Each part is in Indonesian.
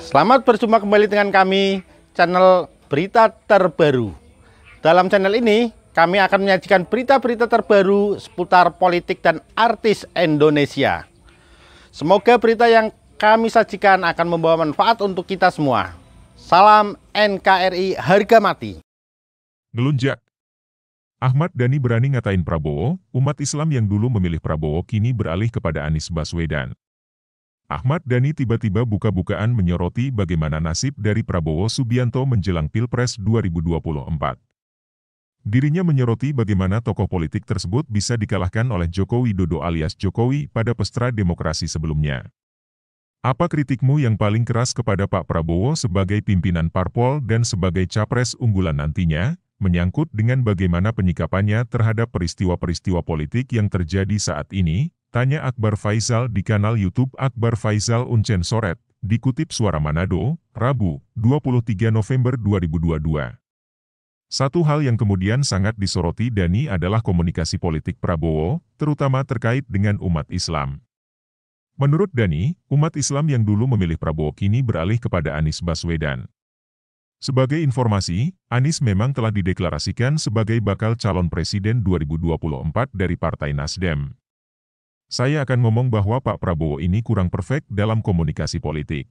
Selamat berjumpa kembali dengan kami, channel Berita Terbaru. Dalam channel ini, kami akan menyajikan berita-berita terbaru seputar politik dan artis Indonesia. Semoga berita yang kami sajikan akan membawa manfaat untuk kita semua. Salam NKRI harga mati. Ngelunjak. Ahmad Dhani berani ngatain Prabowo, umat Islam yang dulu memilih Prabowo kini beralih kepada Anies Baswedan. Ahmad Dhani tiba-tiba buka-bukaan menyoroti bagaimana nasib dari Prabowo Subianto menjelang Pilpres 2024. Dirinya menyoroti bagaimana tokoh politik tersebut bisa dikalahkan oleh Joko Widodo alias Jokowi pada pesta demokrasi sebelumnya. Apa kritikmu yang paling keras kepada Pak Prabowo sebagai pimpinan parpol dan sebagai capres unggulan nantinya, menyangkut dengan bagaimana penyikapannya terhadap peristiwa-peristiwa politik yang terjadi saat ini? Tanya Akbar Faisal di kanal YouTube Akbar Faisal Uncen Soret, dikutip Suara Manado, Rabu, 23 November 2022. Satu hal yang kemudian sangat disoroti Dhani adalah komunikasi politik Prabowo, terutama terkait dengan umat Islam. Menurut Dhani, umat Islam yang dulu memilih Prabowo kini beralih kepada Anies Baswedan. Sebagai informasi, Anies memang telah dideklarasikan sebagai bakal calon presiden 2024 dari Partai Nasdem. Saya akan ngomong bahwa Pak Prabowo ini kurang perfect dalam komunikasi politik.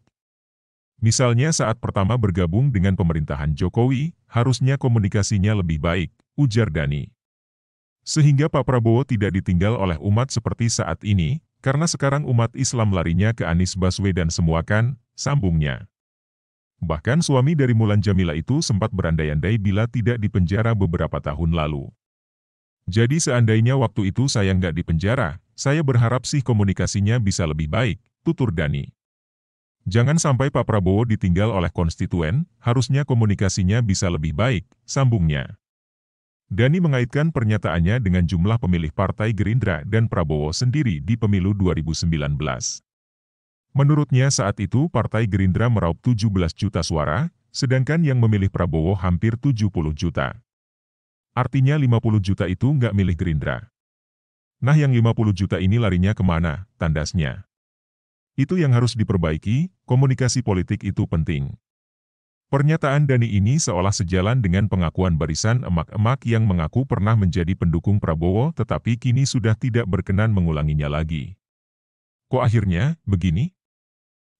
Misalnya saat pertama bergabung dengan pemerintahan Jokowi, harusnya komunikasinya lebih baik, ujar Dhani. Sehingga Pak Prabowo tidak ditinggal oleh umat seperti saat ini, karena sekarang umat Islam larinya ke Anies Baswedan semua kan, sambungnya. Bahkan suami dari Mulan Jamila itu sempat berandai-andai bila tidak dipenjara beberapa tahun lalu. Jadi seandainya waktu itu saya nggak dipenjara, saya berharap sih komunikasinya bisa lebih baik, tutur Dhani. Jangan sampai Pak Prabowo ditinggal oleh konstituen, harusnya komunikasinya bisa lebih baik, sambungnya. Dhani mengaitkan pernyataannya dengan jumlah pemilih Partai Gerindra dan Prabowo sendiri di pemilu 2019. Menurutnya saat itu Partai Gerindra meraup 17 juta suara, sedangkan yang memilih Prabowo hampir 70 juta. Artinya 50 juta itu nggak milih Gerindra. Nah yang 50 juta ini larinya kemana, tandasnya. Itu yang harus diperbaiki, komunikasi politik itu penting. Pernyataan Dhani ini seolah sejalan dengan pengakuan barisan emak-emak yang mengaku pernah menjadi pendukung Prabowo tetapi kini sudah tidak berkenan mengulanginya lagi. Kok akhirnya, begini?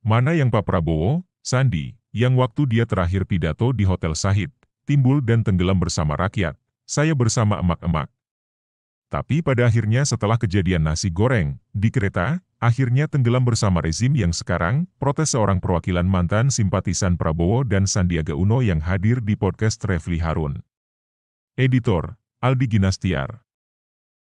Mana yang Pak Prabowo, Sandi, yang waktu dia terakhir pidato di Hotel Shahid, timbul dan tenggelam bersama rakyat, saya bersama emak-emak. Tapi pada akhirnya setelah kejadian nasi goreng di kereta, akhirnya tenggelam bersama rezim yang sekarang, protes seorang perwakilan mantan simpatisan Prabowo dan Sandiaga Uno yang hadir di podcast Refli Harun. Editor, Aldi Ginastiar.